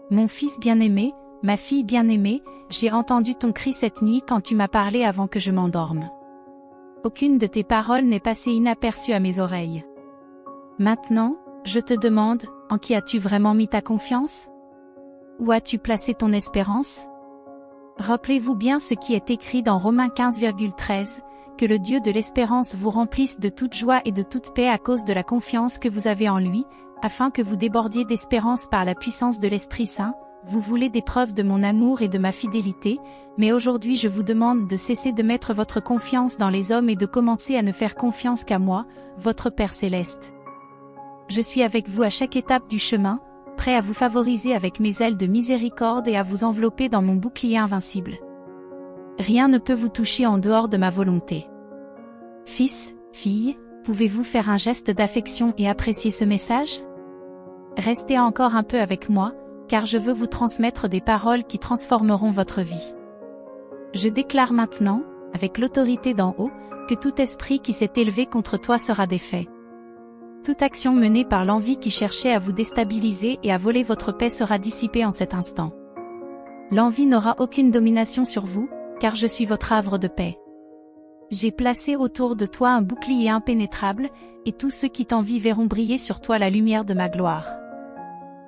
Mon fils bien-aimé, ma fille bien-aimée, j'ai entendu ton cri cette nuit quand tu m'as parlé avant que je m'endorme. Aucune de tes paroles n'est passée inaperçue à mes oreilles. Maintenant, je te demande, en qui as-tu vraiment mis ta confiance? Où as-tu placé ton espérance? Rappelez-vous bien ce qui est écrit dans Romains 15,13, que le Dieu de l'espérance vous remplisse de toute joie et de toute paix à cause de la confiance que vous avez en lui, afin que vous débordiez d'espérance par la puissance de l'Esprit Saint. Vous voulez des preuves de mon amour et de ma fidélité, mais aujourd'hui je vous demande de cesser de mettre votre confiance dans les hommes et de commencer à ne faire confiance qu'à moi, votre Père Céleste. Je suis avec vous à chaque étape du chemin, prêt à vous favoriser avec mes ailes de miséricorde et à vous envelopper dans mon bouclier invincible. Rien ne peut vous toucher en dehors de ma volonté. Fils, fille, pouvez-vous faire un geste d'affection et apprécier ce message? Restez encore un peu avec moi, car je veux vous transmettre des paroles qui transformeront votre vie. Je déclare maintenant, avec l'autorité d'en haut, que tout esprit qui s'est élevé contre toi sera défait. Toute action menée par l'envie qui cherchait à vous déstabiliser et à voler votre paix sera dissipée en cet instant. L'envie n'aura aucune domination sur vous, car je suis votre havre de paix. J'ai placé autour de toi un bouclier impénétrable, et tous ceux qui t'envient verront briller sur toi la lumière de ma gloire.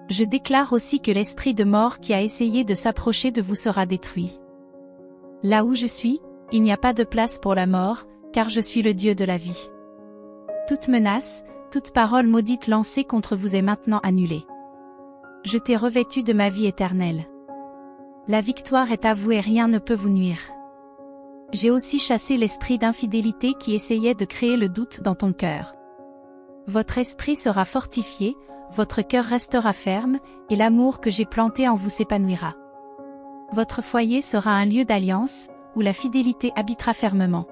Je déclare aussi que l'esprit de mort qui a essayé de s'approcher de vous sera détruit. Là où je suis, il n'y a pas de place pour la mort, car je suis le Dieu de la vie. Toute menace, toute parole maudite lancée contre vous est maintenant annulée. Je t'ai revêtu de ma vie éternelle. La victoire est à vous et rien ne peut vous nuire. J'ai aussi chassé l'esprit d'infidélité qui essayait de créer le doute dans ton cœur. Votre esprit sera fortifié, votre cœur restera ferme, et l'amour que j'ai planté en vous s'épanouira. Votre foyer sera un lieu d'alliance, où la fidélité habitera fermement.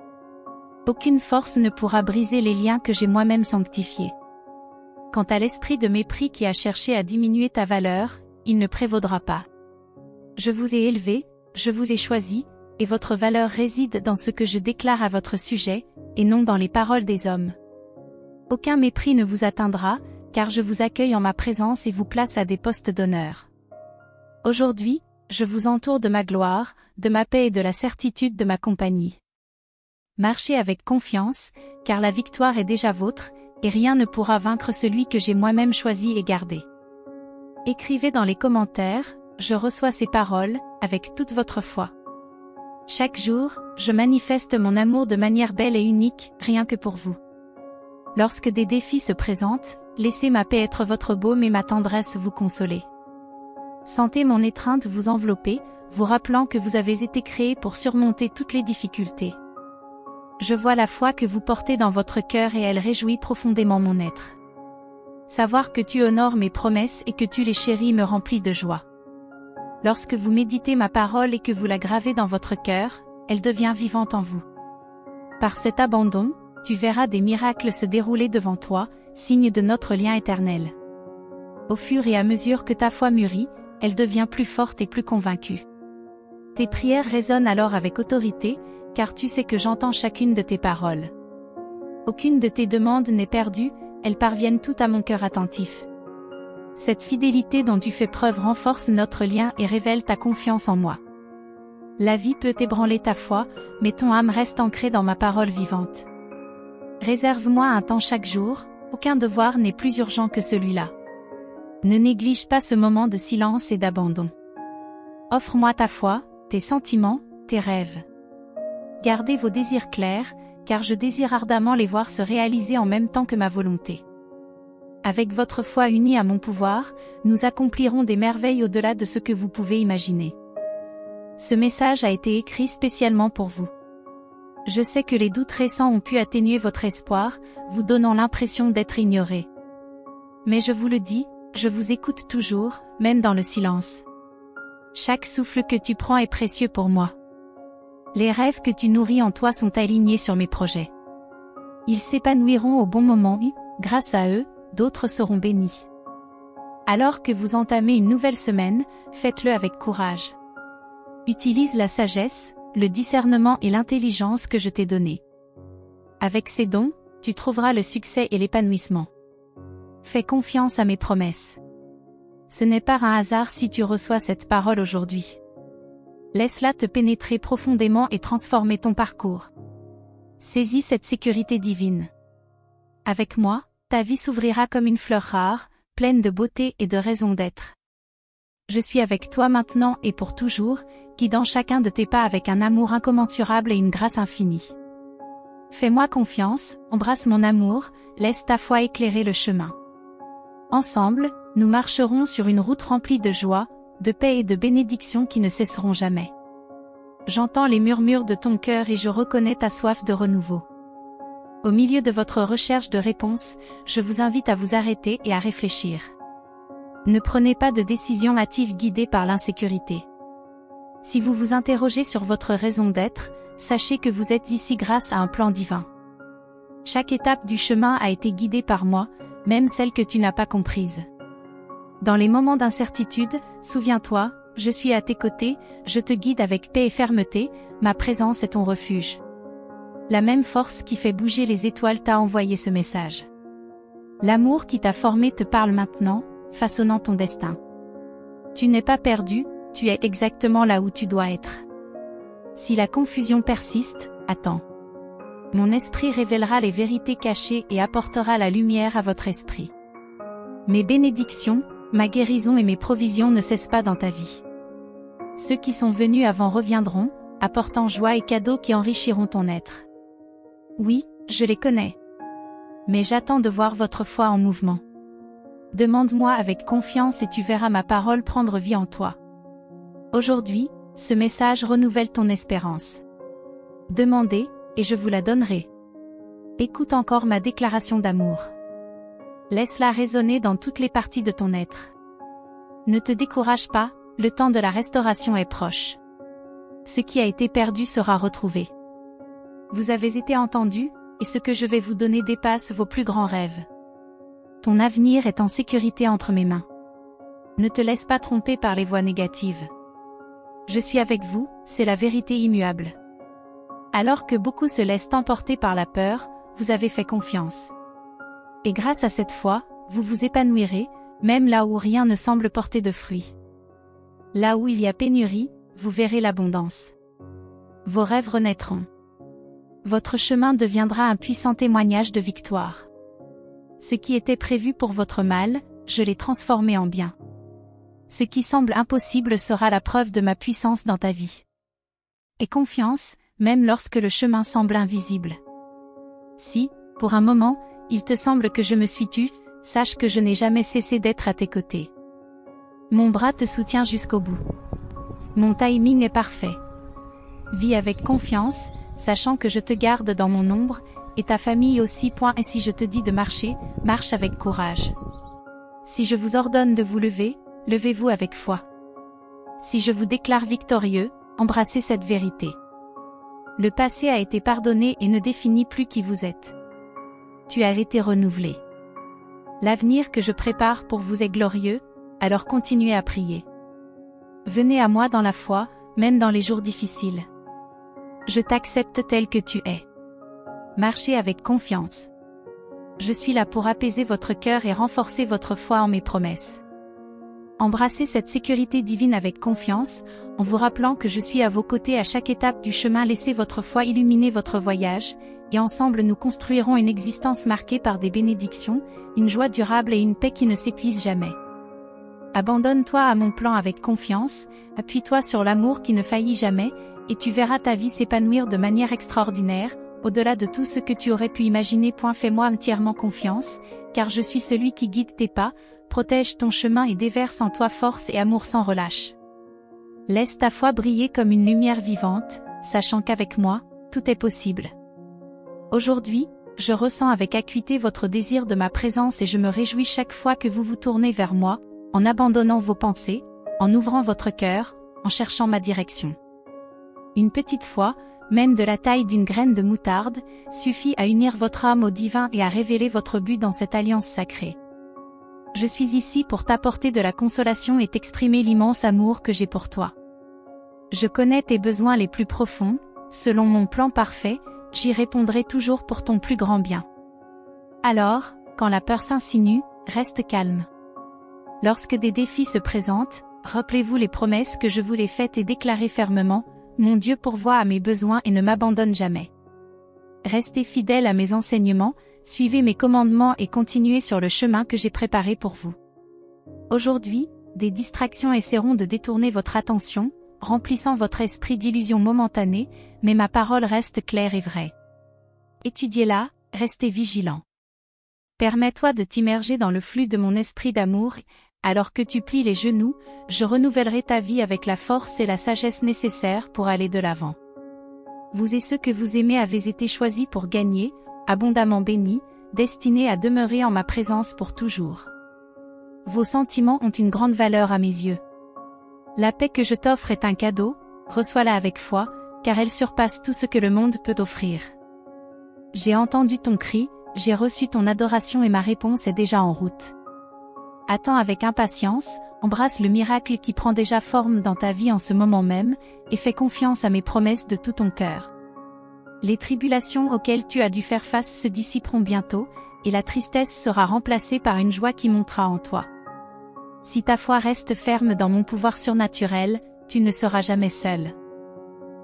Aucune force ne pourra briser les liens que j'ai moi-même sanctifiés. Quant à l'esprit de mépris qui a cherché à diminuer ta valeur, il ne prévaudra pas. Je vous ai élevé, je vous ai choisi, et votre valeur réside dans ce que je déclare à votre sujet, et non dans les paroles des hommes. Aucun mépris ne vous atteindra, car je vous accueille en ma présence et vous place à des postes d'honneur. Aujourd'hui, je vous entoure de ma gloire, de ma paix et de la certitude de ma compagnie. Marchez avec confiance, car la victoire est déjà vôtre, et rien ne pourra vaincre celui que j'ai moi-même choisi et gardé. Écrivez dans les commentaires, je reçois ces paroles, avec toute votre foi. Chaque jour, je manifeste mon amour de manière belle et unique, rien que pour vous. Lorsque des défis se présentent, laissez ma paix être votre baume et ma tendresse vous consoler. Sentez mon étreinte vous envelopper, vous rappelant que vous avez été créé pour surmonter toutes les difficultés. Je vois la foi que vous portez dans votre cœur et elle réjouit profondément mon être. Savoir que tu honores mes promesses et que tu les chéris me remplit de joie. Lorsque vous méditez ma parole et que vous la gravez dans votre cœur, elle devient vivante en vous. Par cet abandon, tu verras des miracles se dérouler devant toi, signe de notre lien éternel. Au fur et à mesure que ta foi mûrit, elle devient plus forte et plus convaincue. Tes prières résonnent alors avec autorité, car tu sais que j'entends chacune de tes paroles. Aucune de tes demandes n'est perdue, elles parviennent toutes à mon cœur attentif. Cette fidélité dont tu fais preuve renforce notre lien et révèle ta confiance en moi. La vie peut ébranler ta foi, mais ton âme reste ancrée dans ma parole vivante. Réserve-moi un temps chaque jour, aucun devoir n'est plus urgent que celui-là. Ne néglige pas ce moment de silence et d'abandon. Offre-moi ta foi, tes sentiments, tes rêves. Gardez vos désirs clairs, car je désire ardemment les voir se réaliser en même temps que ma volonté. Avec votre foi unie à mon pouvoir, nous accomplirons des merveilles au-delà de ce que vous pouvez imaginer. Ce message a été écrit spécialement pour vous. Je sais que les doutes récents ont pu atténuer votre espoir, vous donnant l'impression d'être ignoré. Mais je vous le dis, je vous écoute toujours, même dans le silence. Chaque souffle que tu prends est précieux pour moi. Les rêves que tu nourris en toi sont alignés sur mes projets. Ils s'épanouiront au bon moment et, grâce à eux, d'autres seront bénis. Alors que vous entamez une nouvelle semaine, faites-le avec courage. Utilise la sagesse, le discernement et l'intelligence que je t'ai donnés. Avec ces dons, tu trouveras le succès et l'épanouissement. Fais confiance à mes promesses. Ce n'est pas un hasard si tu reçois cette parole aujourd'hui. Laisse-la te pénétrer profondément et transformer ton parcours. Saisis cette sécurité divine. Avec moi, ta vie s'ouvrira comme une fleur rare, pleine de beauté et de raison d'être. Je suis avec toi maintenant et pour toujours, guidant chacun de tes pas avec un amour incommensurable et une grâce infinie. Fais-moi confiance, embrasse mon amour, laisse ta foi éclairer le chemin. Ensemble, nous marcherons sur une route remplie de joie, de paix et de bénédictions qui ne cesseront jamais. J'entends les murmures de ton cœur et je reconnais ta soif de renouveau. Au milieu de votre recherche de réponses, je vous invite à vous arrêter et à réfléchir. Ne prenez pas de décision hâtive guidée par l'insécurité. Si vous vous interrogez sur votre raison d'être, sachez que vous êtes ici grâce à un plan divin. Chaque étape du chemin a été guidée par moi, même celle que tu n'as pas comprise. Dans les moments d'incertitude, souviens-toi, je suis à tes côtés, je te guide avec paix et fermeté, ma présence est ton refuge. La même force qui fait bouger les étoiles t'a envoyé ce message. L'amour qui t'a formé te parle maintenant, façonnant ton destin. Tu n'es pas perdu, tu es exactement là où tu dois être. Si la confusion persiste, attends. Mon esprit révélera les vérités cachées et apportera la lumière à votre esprit. Mes bénédictions, ma guérison et mes provisions ne cessent pas dans ta vie. Ceux qui sont venus avant reviendront, apportant joie et cadeaux qui enrichiront ton être. Oui, je les connais. Mais j'attends de voir votre foi en mouvement. Demande-moi avec confiance et tu verras ma parole prendre vie en toi. Aujourd'hui, ce message renouvelle ton espérance. Demandez, et je vous la donnerai. Écoute encore ma déclaration d'amour. Laisse-la résonner dans toutes les parties de ton être. Ne te décourage pas, le temps de la restauration est proche. Ce qui a été perdu sera retrouvé. Vous avez été entendu, et ce que je vais vous donner dépasse vos plus grands rêves. Ton avenir est en sécurité entre mes mains. Ne te laisse pas tromper par les voix négatives. Je suis avec vous, c'est la vérité immuable. Alors que beaucoup se laissent emporter par la peur, vous avez fait confiance. Et grâce à cette foi, vous vous épanouirez, même là où rien ne semble porter de fruits. Là où il y a pénurie, vous verrez l'abondance. Vos rêves renaîtront. Votre chemin deviendra un puissant témoignage de victoire. Ce qui était prévu pour votre mal, je l'ai transformé en bien. Ce qui semble impossible sera la preuve de ma puissance dans ta vie. Aie confiance, même lorsque le chemin semble invisible. Si, pour un moment, il te semble que je me suis tue, sache que je n'ai jamais cessé d'être à tes côtés. Mon bras te soutient jusqu'au bout. Mon timing est parfait. Vis avec confiance, sachant que je te garde dans mon ombre, et ta famille aussi. Et si je te dis de marcher, marche avec courage. Si je vous ordonne de vous lever, levez-vous avec foi. Si je vous déclare victorieux, embrassez cette vérité. Le passé a été pardonné et ne définit plus qui vous êtes. Tu as été renouvelé. L'avenir que je prépare pour vous est glorieux, alors continuez à prier. Venez à moi dans la foi, même dans les jours difficiles. Je t'accepte tel que tu es. Marchez avec confiance. Je suis là pour apaiser votre cœur et renforcer votre foi en mes promesses. Embrassez cette sécurité divine avec confiance, en vous rappelant que je suis à vos côtés à chaque étape du chemin. Laissez votre foi illuminer votre voyage, et ensemble nous construirons une existence marquée par des bénédictions, une joie durable et une paix qui ne s'épuise jamais. Abandonne-toi à mon plan avec confiance, appuie-toi sur l'amour qui ne faillit jamais, et tu verras ta vie s'épanouir de manière extraordinaire, au-delà de tout ce que tu aurais pu imaginer. Fais-moi entièrement confiance, car je suis celui qui guide tes pas, protège ton chemin et déverse en toi force et amour sans relâche. Laisse ta foi briller comme une lumière vivante, sachant qu'avec moi, tout est possible. Aujourd'hui, je ressens avec acuité votre désir de ma présence et je me réjouis chaque fois que vous vous tournez vers moi, en abandonnant vos pensées, en ouvrant votre cœur, en cherchant ma direction. Une petite foi, même de la taille d'une graine de moutarde, suffit à unir votre âme au divin et à révéler votre but dans cette alliance sacrée. Je suis ici pour t'apporter de la consolation et t'exprimer l'immense amour que j'ai pour toi. Je connais tes besoins les plus profonds, selon mon plan parfait, j'y répondrai toujours pour ton plus grand bien. Alors, quand la peur s'insinue, reste calme. Lorsque des défis se présentent, rappelez-vous les promesses que je vous ai faites et déclarez fermement, mon Dieu pourvoit à mes besoins et ne m'abandonne jamais. Restez fidèles à mes enseignements, suivez mes commandements et continuez sur le chemin que j'ai préparé pour vous. Aujourd'hui, des distractions essaieront de détourner votre attention, remplissant votre esprit d'illusions momentanées, mais ma parole reste claire et vraie. Étudiez-la, restez vigilant. Permets-toi de t'immerger dans le flux de mon esprit d'amour, alors que tu plies les genoux, je renouvellerai ta vie avec la force et la sagesse nécessaires pour aller de l'avant. Vous et ceux que vous aimez avez été choisis pour gagner, abondamment bénis, destinés à demeurer en ma présence pour toujours. Vos sentiments ont une grande valeur à mes yeux. La paix que je t'offre est un cadeau, reçois-la avec foi, car elle surpasse tout ce que le monde peut offrir. J'ai entendu ton cri, j'ai reçu ton adoration et ma réponse est déjà en route. Attends avec impatience, embrasse le miracle qui prend déjà forme dans ta vie en ce moment même, et fais confiance à mes promesses de tout ton cœur. Les tribulations auxquelles tu as dû faire face se dissiperont bientôt, et la tristesse sera remplacée par une joie qui montera en toi. Si ta foi reste ferme dans mon pouvoir surnaturel, tu ne seras jamais seul.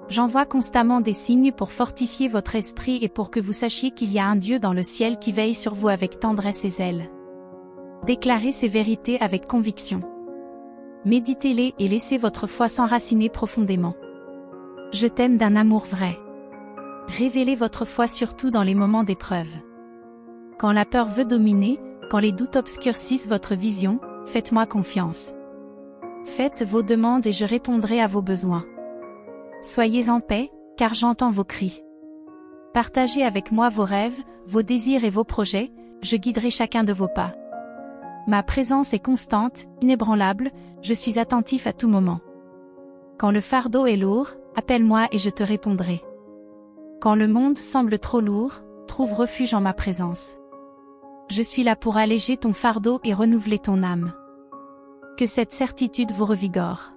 J'envoie constamment des signes pour fortifier votre esprit et pour que vous sachiez qu'il y a un Dieu dans le ciel qui veille sur vous avec tendresse et zèle. Déclarez ces vérités avec conviction. Méditez-les et laissez votre foi s'enraciner profondément. Je t'aime d'un amour vrai. Révélez votre foi surtout dans les moments d'épreuve. Quand la peur veut dominer, quand les doutes obscurcissent votre vision, faites-moi confiance. Faites vos demandes et je répondrai à vos besoins. Soyez en paix, car j'entends vos cris. Partagez avec moi vos rêves, vos désirs et vos projets, je guiderai chacun de vos pas. Ma présence est constante, inébranlable, je suis attentif à tout moment. Quand le fardeau est lourd, appelle-moi et je te répondrai. Quand le monde semble trop lourd, trouve refuge en ma présence. Je suis là pour alléger ton fardeau et renouveler ton âme. Que cette certitude vous revigore.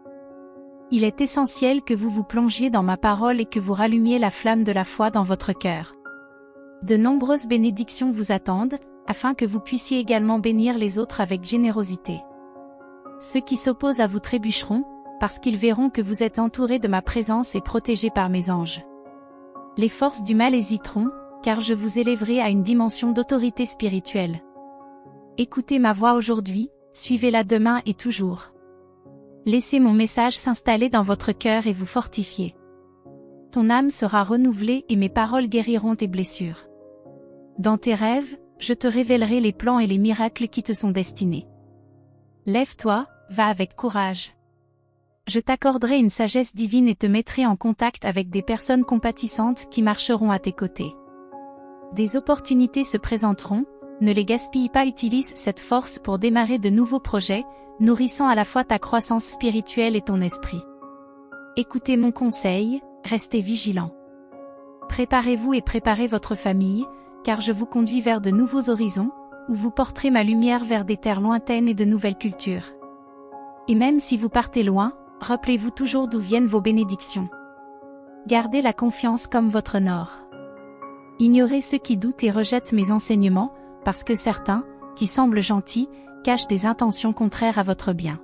Il est essentiel que vous vous plongiez dans ma parole et que vous rallumiez la flamme de la foi dans votre cœur. De nombreuses bénédictions vous attendent, afin que vous puissiez également bénir les autres avec générosité. Ceux qui s'opposent à vous trébucheront, parce qu'ils verront que vous êtes entourés de ma présence et protégés par mes anges. Les forces du mal hésiteront, car je vous élèverai à une dimension d'autorité spirituelle. Écoutez ma voix aujourd'hui, suivez-la demain et toujours. Laissez mon message s'installer dans votre cœur et vous fortifier. Ton âme sera renouvelée et mes paroles guériront tes blessures. Dans tes rêves, je te révélerai les plans et les miracles qui te sont destinés. Lève-toi, va avec courage. Je t'accorderai une sagesse divine et te mettrai en contact avec des personnes compatissantes qui marcheront à tes côtés. Des opportunités se présenteront, ne les gaspille pas, utilise cette force pour démarrer de nouveaux projets, nourrissant à la fois ta croissance spirituelle et ton esprit. Écoutez mon conseil, restez vigilants. Préparez-vous et préparez votre famille, car je vous conduis vers de nouveaux horizons, où vous porterez ma lumière vers des terres lointaines et de nouvelles cultures. Et même si vous partez loin, rappelez-vous toujours d'où viennent vos bénédictions. Gardez la confiance comme votre nord. Ignorez ceux qui doutent et rejettent mes enseignements, parce que certains, qui semblent gentils, cachent des intentions contraires à votre bien.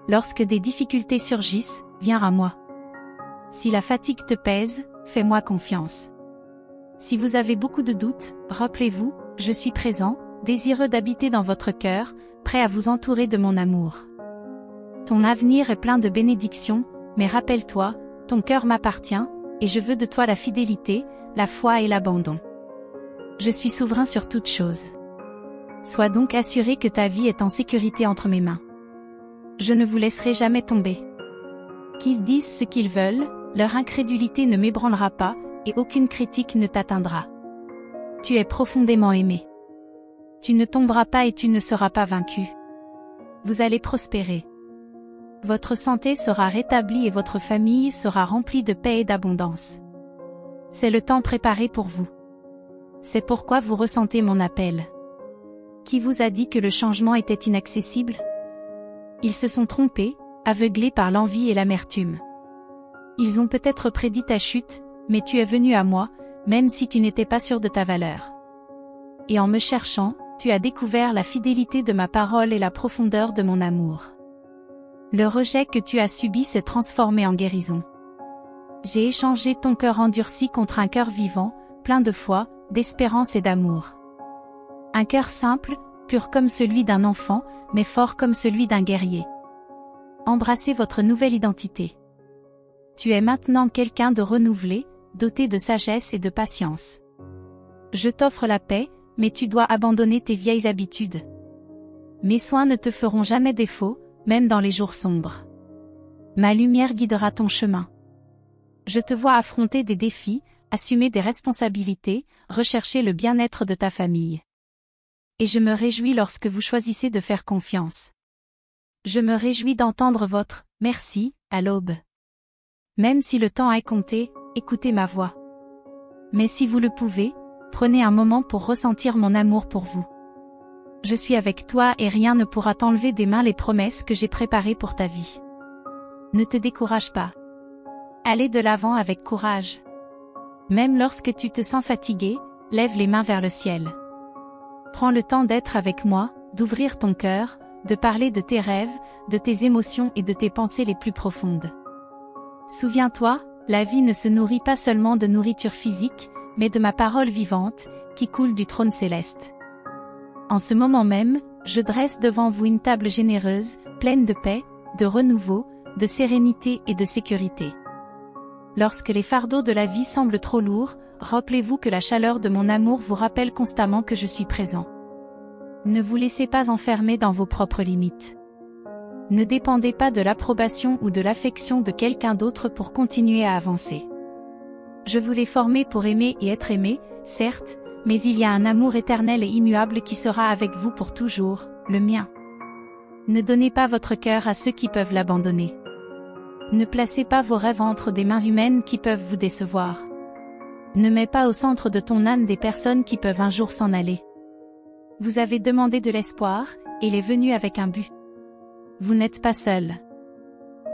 Lorsque des difficultés surgissent, viens à moi. Si la fatigue te pèse, fais-moi confiance. Si vous avez beaucoup de doutes, rappelez-vous, je suis présent, désireux d'habiter dans votre cœur, prêt à vous entourer de mon amour. Ton avenir est plein de bénédictions, mais rappelle-toi, ton cœur m'appartient, et je veux de toi la fidélité, la foi et l'abandon. Je suis souverain sur toutes choses. Sois donc assuré que ta vie est en sécurité entre mes mains. Je ne vous laisserai jamais tomber. Qu'ils disent ce qu'ils veulent, leur incrédulité ne m'ébranlera pas, et aucune critique ne t'atteindra. Tu es profondément aimé. Tu ne tomberas pas et tu ne seras pas vaincu. Vous allez prospérer. Votre santé sera rétablie et votre famille sera remplie de paix et d'abondance. C'est le temps préparé pour vous. C'est pourquoi vous ressentez mon appel. Qui vous a dit que le changement était inaccessible? Ils se sont trompés, aveuglés par l'envie et l'amertume. Ils ont peut-être prédit ta chute, mais tu es venu à moi, même si tu n'étais pas sûr de ta valeur. Et en me cherchant, tu as découvert la fidélité de ma parole et la profondeur de mon amour. Le rejet que tu as subi s'est transformé en guérison. J'ai échangé ton cœur endurci contre un cœur vivant, plein de foi, d'espérance et d'amour. Un cœur simple, pur comme celui d'un enfant, mais fort comme celui d'un guerrier. Embrassez votre nouvelle identité. Tu es maintenant quelqu'un de renouvelé, doté de sagesse et de patience. Je t'offre la paix, mais tu dois abandonner tes vieilles habitudes. Mes soins ne te feront jamais défaut, même dans les jours sombres. Ma lumière guidera ton chemin. Je te vois affronter des défis, assumer des responsabilités, rechercher le bien-être de ta famille. Et je me réjouis lorsque vous choisissez de faire confiance. Je me réjouis d'entendre votre « merci » à l'aube. Même si le temps est compté, écoutez ma voix. Mais si vous le pouvez, prenez un moment pour ressentir mon amour pour vous. Je suis avec toi et rien ne pourra t'enlever des mains les promesses que j'ai préparées pour ta vie. Ne te décourage pas. Allez de l'avant avec courage. Même lorsque tu te sens fatigué, lève les mains vers le ciel. Prends le temps d'être avec moi, d'ouvrir ton cœur, de parler de tes rêves, de tes émotions et de tes pensées les plus profondes. Souviens-toi, la vie ne se nourrit pas seulement de nourriture physique, mais de ma parole vivante, qui coule du trône céleste. En ce moment même, je dresse devant vous une table généreuse, pleine de paix, de renouveau, de sérénité et de sécurité. Lorsque les fardeaux de la vie semblent trop lourds, rappelez-vous que la chaleur de mon amour vous rappelle constamment que je suis présent. Ne vous laissez pas enfermer dans vos propres limites. Ne dépendez pas de l'approbation ou de l'affection de quelqu'un d'autre pour continuer à avancer. Je vous ai formé pour aimer et être aimé, certes, mais il y a un amour éternel et immuable qui sera avec vous pour toujours, le mien. Ne donnez pas votre cœur à ceux qui peuvent l'abandonner. Ne placez pas vos rêves entre des mains humaines qui peuvent vous décevoir. Ne mets pas au centre de ton âme des personnes qui peuvent un jour s'en aller. Vous avez demandé de l'espoir, et il est venu avec un but. Vous n'êtes pas seul.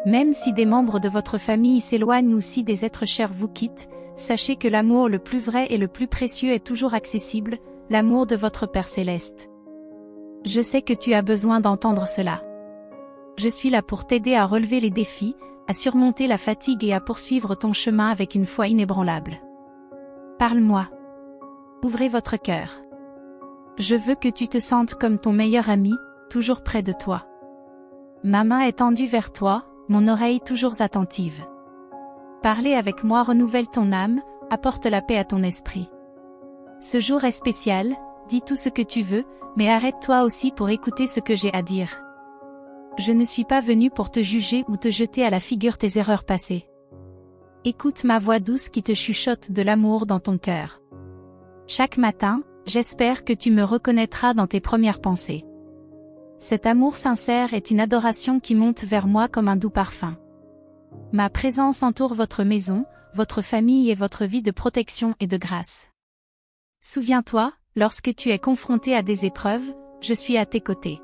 Même si des membres de votre famille s'éloignent ou si des êtres chers vous quittent, sachez que l'amour le plus vrai et le plus précieux est toujours accessible, l'amour de votre Père Céleste. Je sais que tu as besoin d'entendre cela. Je suis là pour t'aider à relever les défis, à surmonter la fatigue et à poursuivre ton chemin avec une foi inébranlable. Parle-moi. Ouvrez votre cœur. Je veux que tu te sentes comme ton meilleur ami, toujours près de toi. Ma main est tendue vers toi, mon oreille toujours attentive. Parler avec moi renouvelle ton âme, apporte la paix à ton esprit. Ce jour est spécial, dis tout ce que tu veux, mais arrête-toi aussi pour écouter ce que j'ai à dire. Je ne suis pas venu pour te juger ou te jeter à la figure tes erreurs passées. Écoute ma voix douce qui te chuchote de l'amour dans ton cœur. Chaque matin, j'espère que tu me reconnaîtras dans tes premières pensées. Cet amour sincère est une adoration qui monte vers moi comme un doux parfum. Ma présence entoure votre maison, votre famille et votre vie de protection et de grâce. Souviens-toi, lorsque tu es confronté à des épreuves, je suis à tes côtés.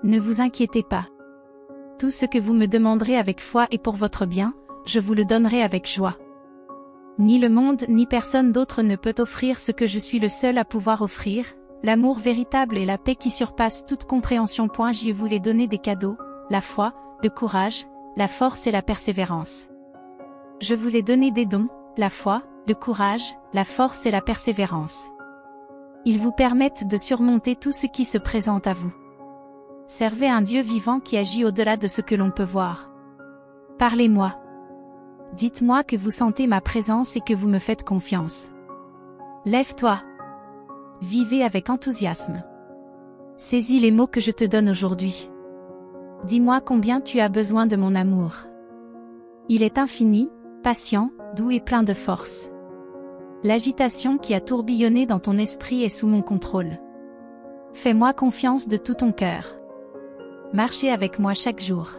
Ne vous inquiétez pas. Tout ce que vous me demanderez avec foi et pour votre bien, je vous le donnerai avec joie. Ni le monde ni personne d'autre ne peut offrir ce que je suis le seul à pouvoir offrir, l'amour véritable et la paix qui surpasse toute compréhension. Je vous ai donné des cadeaux, la foi, le courage, la force et la persévérance. Je vous ai donné des dons, la foi, le courage, la force et la persévérance. Ils vous permettent de surmonter tout ce qui se présente à vous. Servez un Dieu vivant qui agit au-delà de ce que l'on peut voir. Parlez-moi. Dites-moi que vous sentez ma présence et que vous me faites confiance. Lève-toi. Vivez avec enthousiasme. Saisis les mots que je te donne aujourd'hui. Dis-moi combien tu as besoin de mon amour. Il est infini, patient, doux et plein de force. L'agitation qui a tourbillonné dans ton esprit est sous mon contrôle. Fais-moi confiance de tout ton cœur. Marchez avec moi chaque jour.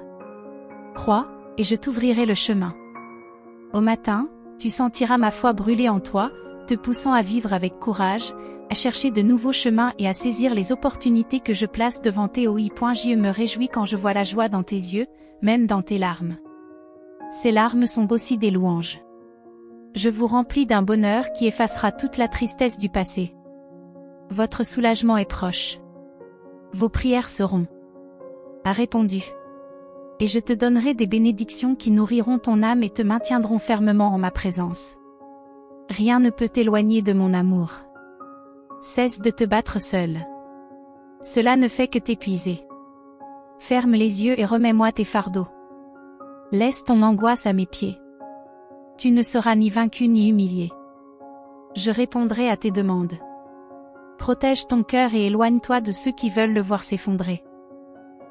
Crois, et je t'ouvrirai le chemin. Au matin, tu sentiras ma foi brûler en toi, te poussant à vivre avec courage, à chercher de nouveaux chemins et à saisir les opportunités que je place devant tes yeux. Je me réjouis quand je vois la joie dans tes yeux, même dans tes larmes. Ces larmes sont aussi des louanges. Je vous remplis d'un bonheur qui effacera toute la tristesse du passé. Votre soulagement est proche. Vos prières seront répondues. Et je te donnerai des bénédictions qui nourriront ton âme et te maintiendront fermement en ma présence. Rien ne peut t'éloigner de mon amour. Cesse de te battre seul. Cela ne fait que t'épuiser. Ferme les yeux et remets-moi tes fardeaux. Laisse ton angoisse à mes pieds. Tu ne seras ni vaincu ni humilié. Je répondrai à tes demandes. Protège ton cœur et éloigne-toi de ceux qui veulent le voir s'effondrer.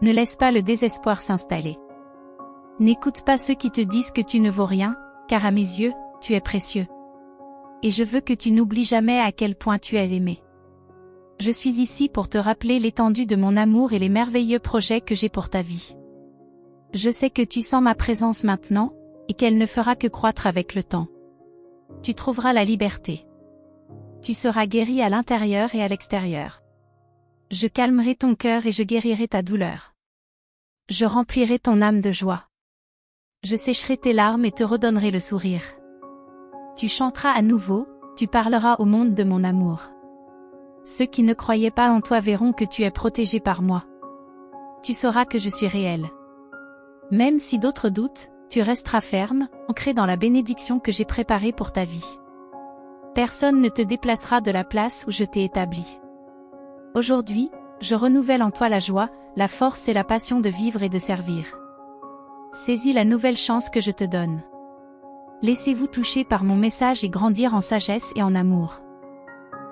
Ne laisse pas le désespoir s'installer. N'écoute pas ceux qui te disent que tu ne vaux rien, car à mes yeux, tu es précieux. Et je veux que tu n'oublies jamais à quel point tu es aimé. Je suis ici pour te rappeler l'étendue de mon amour et les merveilleux projets que j'ai pour ta vie. Je sais que tu sens ma présence maintenant, et qu'elle ne fera que croître avec le temps. Tu trouveras la liberté. Tu seras guéri à l'intérieur et à l'extérieur. Je calmerai ton cœur et je guérirai ta douleur. Je remplirai ton âme de joie. Je sécherai tes larmes et te redonnerai le sourire. Tu chanteras à nouveau, tu parleras au monde de mon amour. Ceux qui ne croyaient pas en toi verront que tu es protégé par moi. Tu sauras que je suis réel. Même si d'autres doutent, tu resteras ferme, ancré dans la bénédiction que j'ai préparée pour ta vie. Personne ne te déplacera de la place où je t'ai établi. Aujourd'hui, je renouvelle en toi la joie, la force et la passion de vivre et de servir. Saisis la nouvelle chance que je te donne. Laissez-vous toucher par mon message et grandir en sagesse et en amour.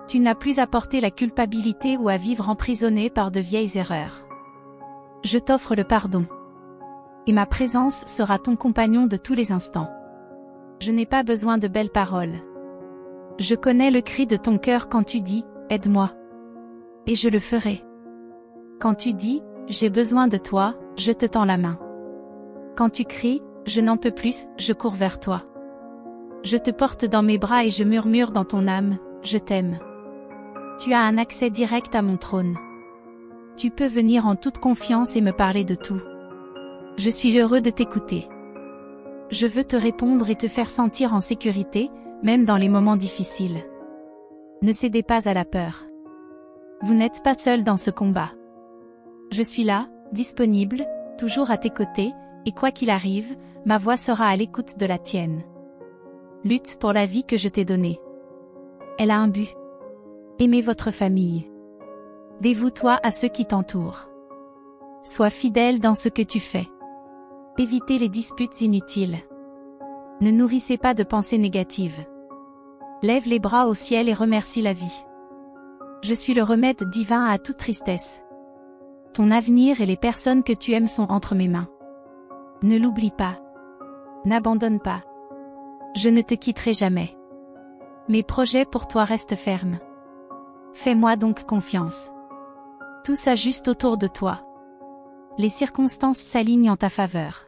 Tu n'as plus à porter la culpabilité ou à vivre emprisonné par de vieilles erreurs. Je t'offre le pardon. Et ma présence sera ton compagnon de tous les instants. Je n'ai pas besoin de belles paroles. Je connais le cri de ton cœur quand tu dis « Aide-moi ». Et je le ferai. Quand tu dis « J'ai besoin de toi », je te tends la main. Quand tu cries « Je n'en peux plus », je cours vers toi. Je te porte dans mes bras et je murmure dans ton âme « Je t'aime ». Tu as un accès direct à mon trône. Tu peux venir en toute confiance et me parler de tout. Je suis heureux de t'écouter. Je veux te répondre et te faire sentir en sécurité, même dans les moments difficiles. Ne cédez pas à la peur. Vous n'êtes pas seul dans ce combat. Je suis là, disponible, toujours à tes côtés, et quoi qu'il arrive, ma voix sera à l'écoute de la tienne. Lutte pour la vie que je t'ai donnée. Elle a un but. Aimez votre famille. Dévoue-toi à ceux qui t'entourent. Sois fidèle dans ce que tu fais. Évitez les disputes inutiles. Ne nourrissez pas de pensées négatives. Lève les bras au ciel et remercie la vie. Je suis le remède divin à toute tristesse. Ton avenir et les personnes que tu aimes sont entre mes mains. Ne l'oublie pas. N'abandonne pas. Je ne te quitterai jamais. Mes projets pour toi restent fermes. Fais-moi donc confiance. Tout s'ajuste autour de toi. Les circonstances s'alignent en ta faveur.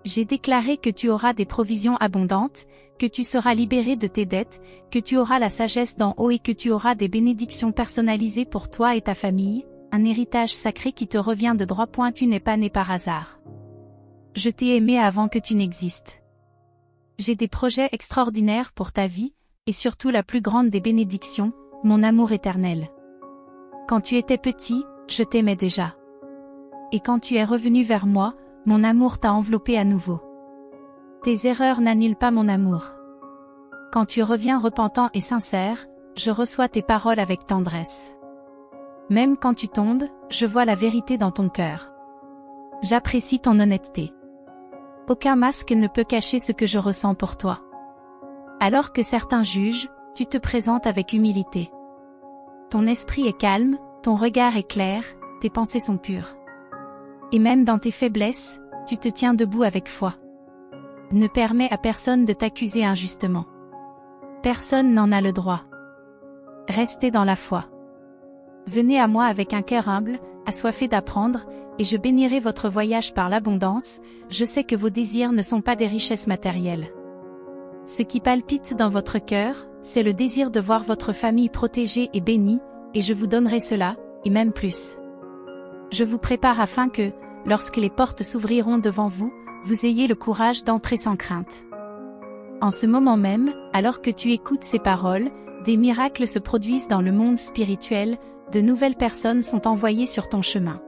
J'ai déclaré que tu auras des provisions abondantes, que tu seras libéré de tes dettes, que tu auras la sagesse d'en haut et que tu auras des bénédictions personnalisées pour toi et ta famille, un héritage sacré qui te revient de droit. Tu n'es pas né par hasard. Je t'ai aimé avant que tu n'existes. J'ai des projets extraordinaires pour ta vie, et surtout la plus grande des bénédictions, mon amour éternel. Quand tu étais petit, je t'aimais déjà. Et quand tu es revenu vers moi, mon amour t'a enveloppé à nouveau. Tes erreurs n'annulent pas mon amour. Quand tu reviens repentant et sincère, je reçois tes paroles avec tendresse. Même quand tu tombes, je vois la vérité dans ton cœur. J'apprécie ton honnêteté. Aucun masque ne peut cacher ce que je ressens pour toi. Alors que certains jugent, tu te présentes avec humilité. Ton esprit est calme, ton regard est clair, tes pensées sont pures. Et même dans tes faiblesses, tu te tiens debout avec foi. Ne permets à personne de t'accuser injustement. Personne n'en a le droit. Restez dans la foi. Venez à moi avec un cœur humble, assoiffé d'apprendre, et je bénirai votre voyage par l'abondance. Je sais que vos désirs ne sont pas des richesses matérielles. Ce qui palpite dans votre cœur, c'est le désir de voir votre famille protégée et bénie, et je vous donnerai cela, et même plus. Je vous prépare afin que, lorsque les portes s'ouvriront devant vous, vous ayez le courage d'entrer sans crainte. En ce moment même, alors que tu écoutes ces paroles, Des miracles se produisent dans le monde spirituel, de nouvelles personnes sont envoyées sur ton chemin.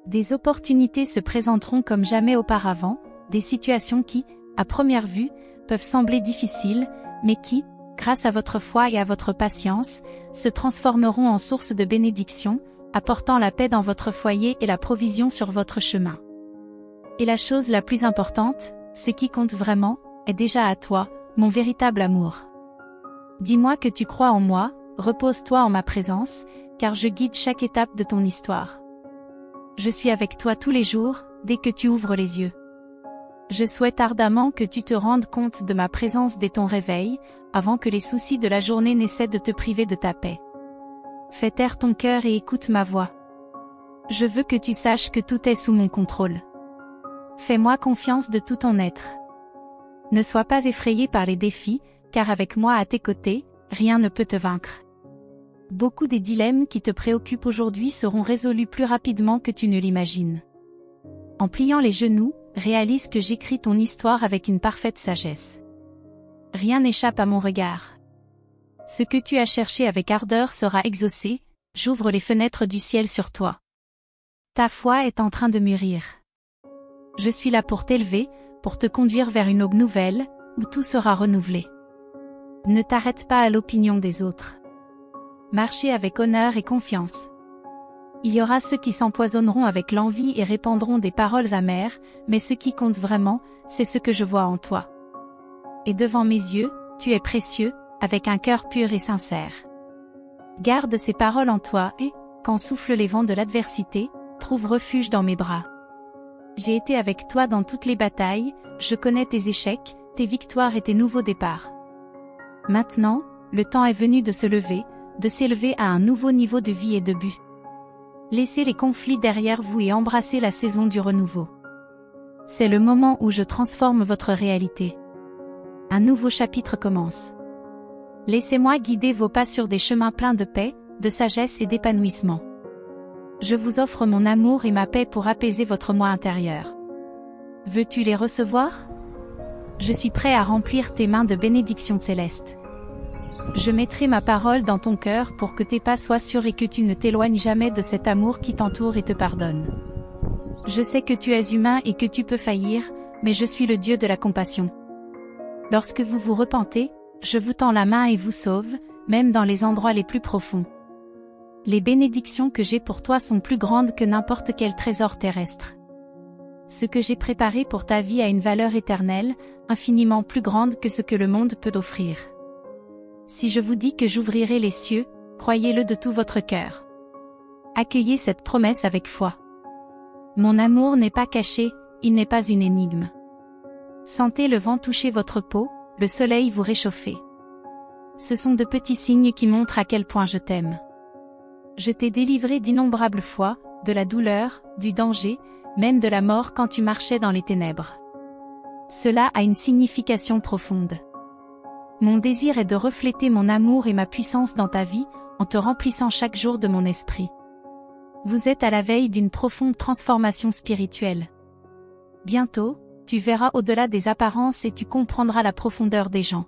Des opportunités se présenteront comme jamais auparavant, des situations qui, à première vue, peuvent sembler difficiles, mais qui, grâce à votre foi et à votre patience, se transformeront en source de bénédiction, apportant la paix dans votre foyer et la provision sur votre chemin. Et la chose la plus importante, ce qui compte vraiment, est déjà à toi, mon véritable amour. Dis-moi que tu crois en moi, repose-toi en ma présence, car je guide chaque étape de ton histoire. Je suis avec toi tous les jours, dès que tu ouvres les yeux. Je souhaite ardemment que tu te rendes compte de ma présence dès ton réveil, avant que les soucis de la journée n'essaient de te priver de ta paix. Fais taire ton cœur et écoute ma voix. Je veux que tu saches que tout est sous mon contrôle. Fais-moi confiance de tout ton être. Ne sois pas effrayé par les défis, car avec moi à tes côtés, rien ne peut te vaincre. Beaucoup des dilemmes qui te préoccupent aujourd'hui seront résolus plus rapidement que tu ne l'imagines. En pliant les genoux, réalise que j'écris ton histoire avec une parfaite sagesse. Rien n'échappe à mon regard. Ce que tu as cherché avec ardeur sera exaucé, j'ouvre les fenêtres du ciel sur toi. Ta foi est en train de mûrir. Je suis là pour t'élever, pour te conduire vers une aube nouvelle, où tout sera renouvelé. Ne t'arrête pas à l'opinion des autres. Marchez avec honneur et confiance. Il y aura ceux qui s'empoisonneront avec l'envie et répandront des paroles amères, mais ce qui compte vraiment, c'est ce que je vois en toi. Et devant mes yeux, tu es précieux, avec un cœur pur et sincère. Garde ces paroles en toi et, quand soufflent les vents de l'adversité, trouve refuge dans mes bras. J'ai été avec toi dans toutes les batailles, je connais tes échecs, tes victoires et tes nouveaux départs. Maintenant, le temps est venu de se lever, de s'élever à un nouveau niveau de vie et de but. Laissez les conflits derrière vous et embrassez la saison du renouveau. C'est le moment où je transforme votre réalité. Un nouveau chapitre commence. Laissez-moi guider vos pas sur des chemins pleins de paix, de sagesse et d'épanouissement. Je vous offre mon amour et ma paix pour apaiser votre moi intérieur. Veux-tu les recevoir? Je suis prêt à remplir tes mains de bénédictions célestes. Je mettrai ma parole dans ton cœur pour que tes pas soient sûrs et que tu ne t'éloignes jamais de cet amour qui t'entoure et te pardonne. Je sais que tu es humain et que tu peux faillir, mais je suis le Dieu de la compassion. Lorsque vous vous repentez, je vous tends la main et vous sauve, même dans les endroits les plus profonds. Les bénédictions que j'ai pour toi sont plus grandes que n'importe quel trésor terrestre. Ce que j'ai préparé pour ta vie a une valeur éternelle, infiniment plus grande que ce que le monde peut offrir. Si je vous dis que j'ouvrirai les cieux, croyez-le de tout votre cœur. Accueillez cette promesse avec foi. Mon amour n'est pas caché, il n'est pas une énigme. Sentez le vent toucher votre peau, le soleil vous réchauffer. Ce sont de petits signes qui montrent à quel point je t'aime. Je t'ai délivré d'innombrables fois, de la douleur, du danger, même de la mort quand tu marchais dans les ténèbres. Cela a une signification profonde. Mon désir est de refléter mon amour et ma puissance dans ta vie, en te remplissant chaque jour de mon esprit. Vous êtes à la veille d'une profonde transformation spirituelle. Bientôt, tu verras au-delà des apparences et tu comprendras la profondeur des gens.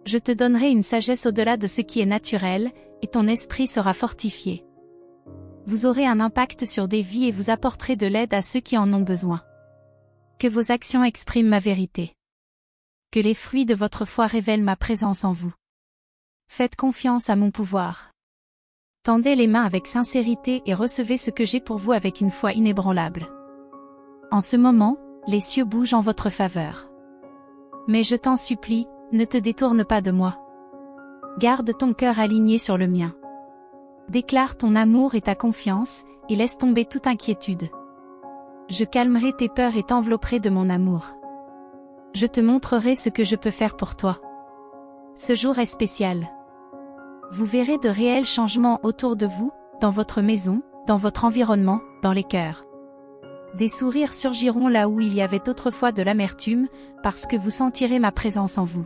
Je te donnerai une sagesse au-delà de ce qui est naturel, et ton esprit sera fortifié. Vous aurez un impact sur des vies et vous apporterez de l'aide à ceux qui en ont besoin. Que vos actions expriment ma vérité. Que les fruits de votre foi révèlent ma présence en vous. Faites confiance à mon pouvoir. Tendez les mains avec sincérité et recevez ce que j'ai pour vous avec une foi inébranlable. En ce moment, les cieux bougent en votre faveur. Mais je t'en supplie, ne te détourne pas de moi. Garde ton cœur aligné sur le mien. Déclare ton amour et ta confiance, et laisse tomber toute inquiétude. Je calmerai tes peurs et t'envelopperai de mon amour. Je te montrerai ce que je peux faire pour toi. Ce jour est spécial. Vous verrez de réels changements autour de vous, dans votre maison, dans votre environnement, dans les cœurs. Des sourires surgiront là où il y avait autrefois de l'amertume, parce que vous sentirez ma présence en vous.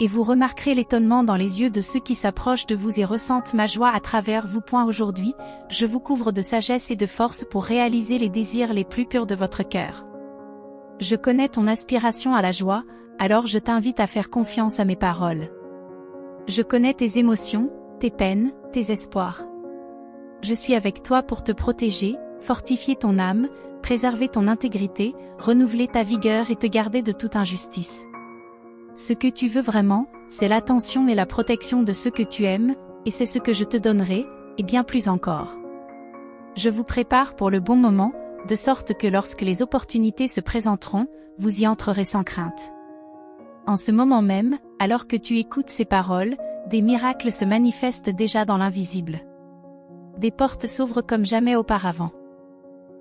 Et vous remarquerez l'étonnement dans les yeux de ceux qui s'approchent de vous et ressentent ma joie à travers vous. Aujourd'hui, je vous couvre de sagesse et de force pour réaliser les désirs les plus purs de votre cœur. Je connais ton aspiration à la joie, alors je t'invite à faire confiance à mes paroles. Je connais tes émotions, tes peines, tes espoirs. Je suis avec toi pour te protéger, fortifier ton âme, préserver ton intégrité, renouveler ta vigueur et te garder de toute injustice. Ce que tu veux vraiment, c'est l'attention et la protection de ceux que tu aimes, et c'est ce que je te donnerai, et bien plus encore. Je vous prépare pour le bon moment, de sorte que lorsque les opportunités se présenteront, vous y entrerez sans crainte. En ce moment même, alors que tu écoutes ces paroles, des miracles se manifestent déjà dans l'invisible. Des portes s'ouvrent comme jamais auparavant.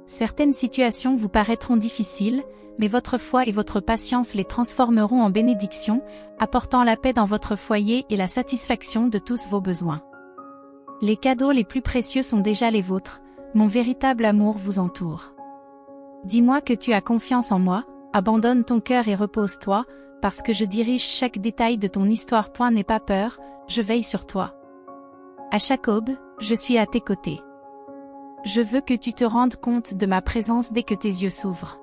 Certaines situations vous paraîtront difficiles, mais votre foi et votre patience les transformeront en bénédictions, apportant la paix dans votre foyer et la satisfaction de tous vos besoins. Les cadeaux les plus précieux sont déjà les vôtres, mon véritable amour vous entoure. Dis-moi que tu as confiance en moi, abandonne ton cœur et repose-toi, parce que je dirige chaque détail de ton histoire. N'aie pas peur, je veille sur toi. À chaque aube, je suis à tes côtés. Je veux que tu te rendes compte de ma présence dès que tes yeux s'ouvrent.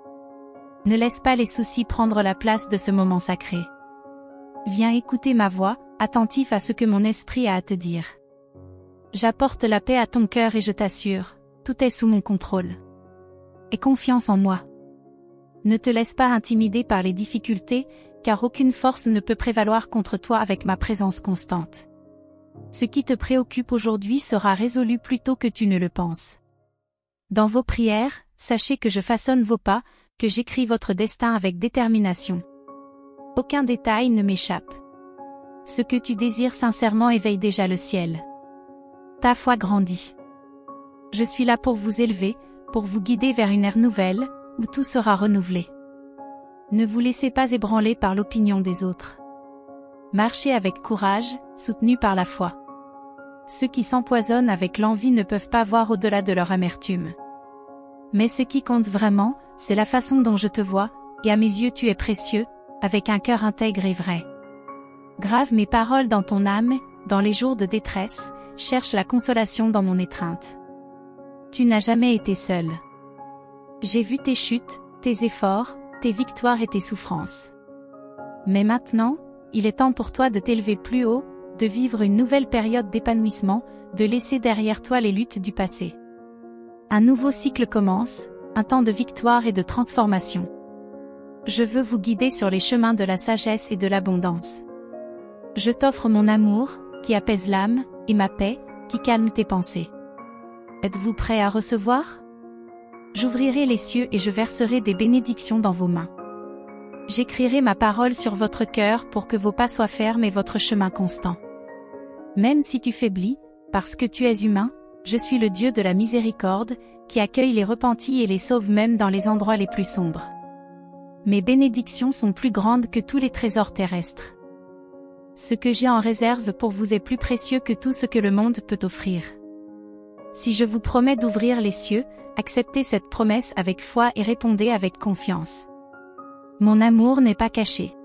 Ne laisse pas les soucis prendre la place de ce moment sacré. Viens écouter ma voix, attentif à ce que mon esprit a à te dire. J'apporte la paix à ton cœur et je t'assure, tout est sous mon contrôle. Aie confiance en moi. Ne te laisse pas intimider par les difficultés, car aucune force ne peut prévaloir contre toi avec ma présence constante. Ce qui te préoccupe aujourd'hui sera résolu plus tôt que tu ne le penses. Dans vos prières, sachez que je façonne vos pas, que j'écris votre destin avec détermination. Aucun détail ne m'échappe. Ce que tu désires sincèrement éveille déjà le ciel. Ta foi grandit. Je suis là pour vous élever, pour vous guider vers une ère nouvelle, où tout sera renouvelé. Ne vous laissez pas ébranler par l'opinion des autres. Marchez avec courage, soutenu par la foi. Ceux qui s'empoisonnent avec l'envie ne peuvent pas voir au-delà de leur amertume. Mais ce qui compte vraiment, c'est la façon dont je te vois, et à mes yeux tu es précieux, avec un cœur intègre et vrai. Grave mes paroles dans ton âme, dans les jours de détresse, cherche la consolation dans mon étreinte. Tu n'as jamais été seul. J'ai vu tes chutes, tes efforts, tes victoires et tes souffrances. Mais maintenant, il est temps pour toi de t'élever plus haut, de vivre une nouvelle période d'épanouissement, de laisser derrière toi les luttes du passé. Un nouveau cycle commence, un temps de victoire et de transformation. Je veux vous guider sur les chemins de la sagesse et de l'abondance. Je t'offre mon amour, qui apaise l'âme, et ma paix, qui calme tes pensées. Êtes-vous prêt à recevoir? J'ouvrirai les cieux et je verserai des bénédictions dans vos mains. J'écrirai ma parole sur votre cœur pour que vos pas soient fermes et votre chemin constant. Même si tu faiblis, parce que tu es humain, je suis le Dieu de la miséricorde, qui accueille les repentis et les sauve même dans les endroits les plus sombres. Mes bénédictions sont plus grandes que tous les trésors terrestres. Ce que j'ai en réserve pour vous est plus précieux que tout ce que le monde peut offrir. Si je vous promets d'ouvrir les cieux, acceptez cette promesse avec foi et répondez avec confiance. Mon amour n'est pas caché.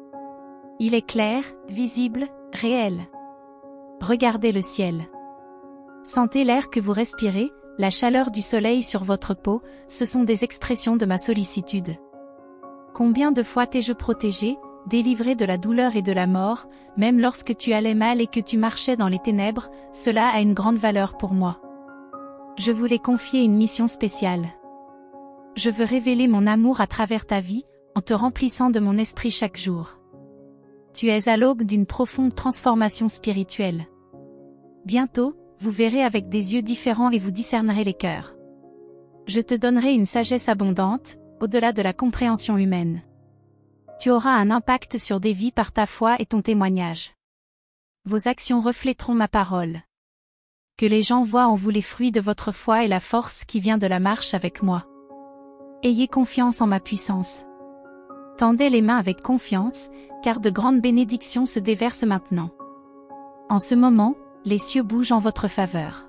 Il est clair, visible, réel. Regardez le ciel. Sentez l'air que vous respirez, la chaleur du soleil sur votre peau, ce sont des expressions de ma sollicitude. Combien de fois t'ai-je protégé, délivré de la douleur et de la mort, même lorsque tu allais mal et que tu marchais dans les ténèbres, cela a une grande valeur pour moi. Je voulais confier une mission spéciale. Je veux révéler mon amour à travers ta vie, en te remplissant de mon esprit chaque jour. Tu es à l'aube d'une profonde transformation spirituelle. Bientôt, vous verrez avec des yeux différents et vous discernerez les cœurs. Je te donnerai une sagesse abondante, au-delà de la compréhension humaine. Tu auras un impact sur des vies par ta foi et ton témoignage. Vos actions reflèteront ma parole. Que les gens voient en vous les fruits de votre foi et la force qui vient de la marche avec moi. Ayez confiance en ma puissance. Tendez les mains avec confiance, car de grandes bénédictions se déversent maintenant. En ce moment, les cieux bougent en votre faveur.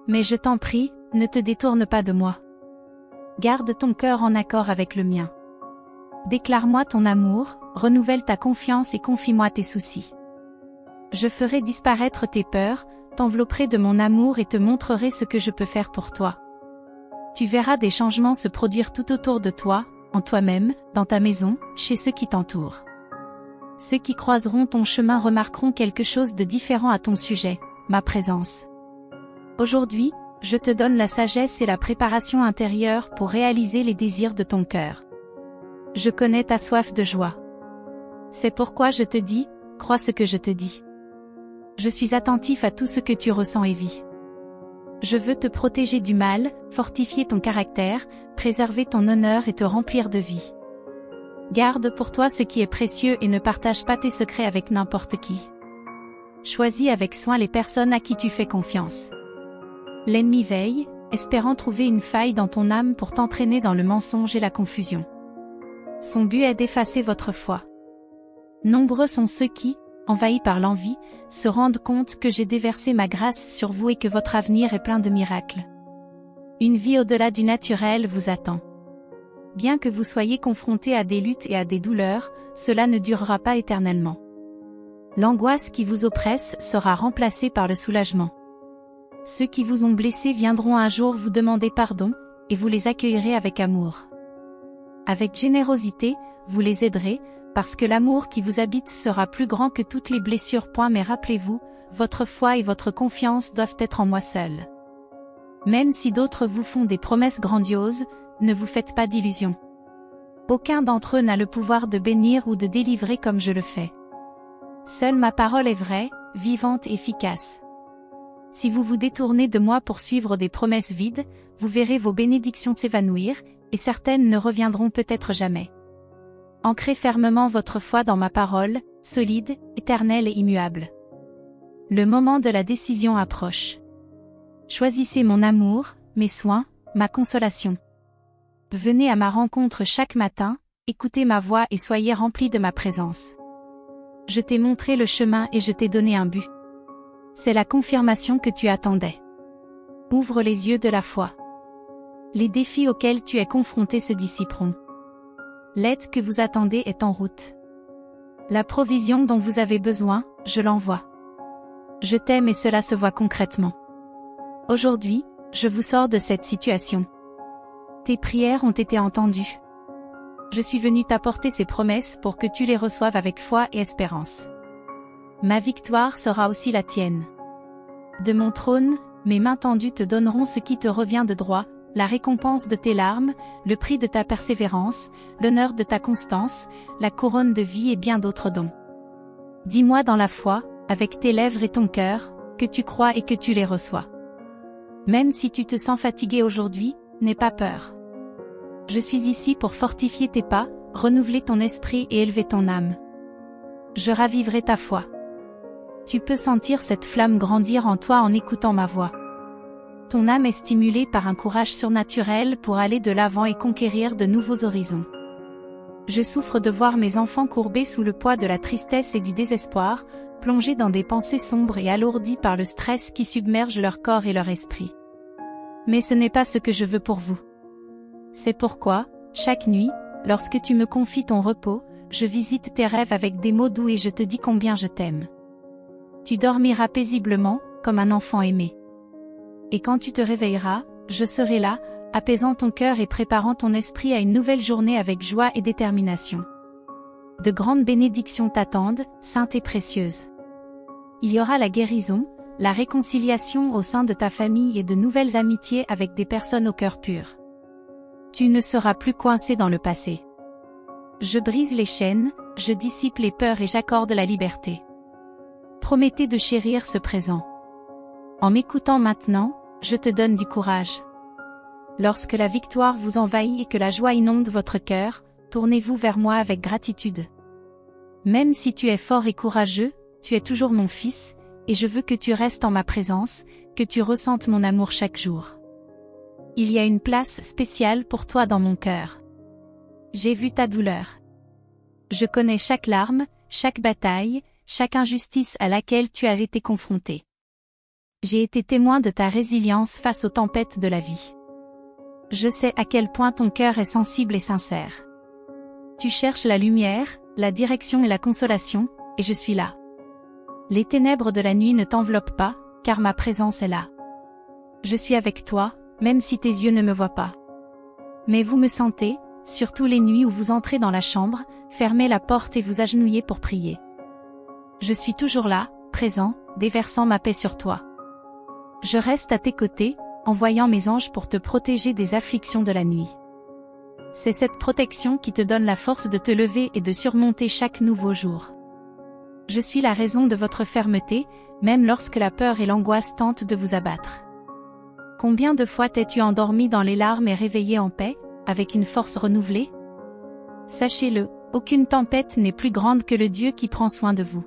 Mais je t'en prie, ne te détourne pas de moi. Garde ton cœur en accord avec le mien. Déclare-moi ton amour, renouvelle ta confiance et confie-moi tes soucis. Je ferai disparaître tes peurs, t'envelopperai de mon amour et te montrerai ce que je peux faire pour toi. Tu verras des changements se produire tout autour de toi, en toi-même, dans ta maison, chez ceux qui t'entourent. Ceux qui croiseront ton chemin remarqueront quelque chose de différent à ton sujet, ma présence. Aujourd'hui, je te donne la sagesse et la préparation intérieure pour réaliser les désirs de ton cœur. Je connais ta soif de joie. C'est pourquoi je te dis, crois ce que je te dis. Je suis attentif à tout ce que tu ressens et vis. Je veux te protéger du mal, fortifier ton caractère, préserver ton honneur et te remplir de vie. Garde pour toi ce qui est précieux et ne partage pas tes secrets avec n'importe qui. Choisis avec soin les personnes à qui tu fais confiance. L'ennemi veille, espérant trouver une faille dans ton âme pour t'entraîner dans le mensonge et la confusion. Son but est d'effacer votre foi. Nombreux sont ceux qui, envahis par l'envie, se rendent compte que j'ai déversé ma grâce sur vous et que votre avenir est plein de miracles. Une vie au-delà du naturel vous attend. Bien que vous soyez confrontés à des luttes et à des douleurs, cela ne durera pas éternellement. L'angoisse qui vous oppresse sera remplacée par le soulagement. Ceux qui vous ont blessé viendront un jour vous demander pardon, et vous les accueillerez avec amour. Avec générosité, vous les aiderez, parce que l'amour qui vous habite sera plus grand que toutes les blessures. Mais rappelez-vous, votre foi et votre confiance doivent être en moi seul. Même si d'autres vous font des promesses grandioses, ne vous faites pas d'illusions. Aucun d'entre eux n'a le pouvoir de bénir ou de délivrer comme je le fais. Seule ma parole est vraie, vivante et efficace. Si vous vous détournez de moi pour suivre des promesses vides, vous verrez vos bénédictions s'évanouir, et certaines ne reviendront peut-être jamais. Ancrez fermement votre foi dans ma parole, solide, éternelle et immuable. Le moment de la décision approche. Choisissez mon amour, mes soins, ma consolation. Venez à ma rencontre chaque matin, écoutez ma voix et soyez remplis de ma présence. Je t'ai montré le chemin et je t'ai donné un but. C'est la confirmation que tu attendais. Ouvre les yeux de la foi. Les défis auxquels tu es confronté se dissiperont. L'aide que vous attendez est en route. La provision dont vous avez besoin, je l'envoie. Je t'aime et cela se voit concrètement. Aujourd'hui, je vous sors de cette situation. Tes prières ont été entendues. Je suis venu t'apporter ces promesses pour que tu les reçoives avec foi et espérance. Ma victoire sera aussi la tienne. De mon trône, mes mains tendues te donneront ce qui te revient de droit, la récompense de tes larmes, le prix de ta persévérance, l'honneur de ta constance, la couronne de vie et bien d'autres dons. Dis-moi dans la foi, avec tes lèvres et ton cœur, que tu crois et que tu les reçois. Même si tu te sens fatigué aujourd'hui, n'aie pas peur. Je suis ici pour fortifier tes pas, renouveler ton esprit et élever ton âme. Je raviverai ta foi. Tu peux sentir cette flamme grandir en toi en écoutant ma voix. Ton âme est stimulée par un courage surnaturel pour aller de l'avant et conquérir de nouveaux horizons. Je souffre de voir mes enfants courbés sous le poids de la tristesse et du désespoir, plongés dans des pensées sombres et alourdis par le stress qui submerge leur corps et leur esprit. Mais ce n'est pas ce que je veux pour vous. C'est pourquoi, chaque nuit, lorsque tu me confies ton repos, je visite tes rêves avec des mots doux et je te dis combien je t'aime. Tu dormiras paisiblement, comme un enfant aimé. Et quand tu te réveilleras, je serai là, apaisant ton cœur et préparant ton esprit à une nouvelle journée avec joie et détermination. De grandes bénédictions t'attendent, saintes et précieuses. Il y aura la guérison, la réconciliation au sein de ta famille et de nouvelles amitiés avec des personnes au cœur pur. Tu ne seras plus coincé dans le passé. Je brise les chaînes, je dissipe les peurs et j'accorde la liberté. Promettez de chérir ce présent. En m'écoutant maintenant, je te donne du courage. Lorsque la victoire vous envahit et que la joie inonde votre cœur, tournez-vous vers moi avec gratitude. Même si tu es fort et courageux, tu es toujours mon fils, et je veux que tu restes en ma présence, que tu ressentes mon amour chaque jour. Il y a une place spéciale pour toi dans mon cœur. J'ai vu ta douleur. Je connais chaque larme, chaque bataille, chaque injustice à laquelle tu as été confronté. J'ai été témoin de ta résilience face aux tempêtes de la vie. Je sais à quel point ton cœur est sensible et sincère. Tu cherches la lumière, la direction et la consolation, et je suis là. Les ténèbres de la nuit ne t'enveloppent pas, car ma présence est là. Je suis avec toi, même si tes yeux ne me voient pas. Mais vous me sentez, surtout les nuits où vous entrez dans la chambre, fermez la porte et vous agenouillez pour prier. Je suis toujours là, présent, déversant ma paix sur toi. Je reste à tes côtés, envoyant mes anges pour te protéger des afflictions de la nuit. C'est cette protection qui te donne la force de te lever et de surmonter chaque nouveau jour. Je suis la raison de votre fermeté, même lorsque la peur et l'angoisse tentent de vous abattre. Combien de fois t'es-tu endormi dans les larmes et réveillé en paix, avec une force renouvelée? Sachez-le, aucune tempête n'est plus grande que le Dieu qui prend soin de vous.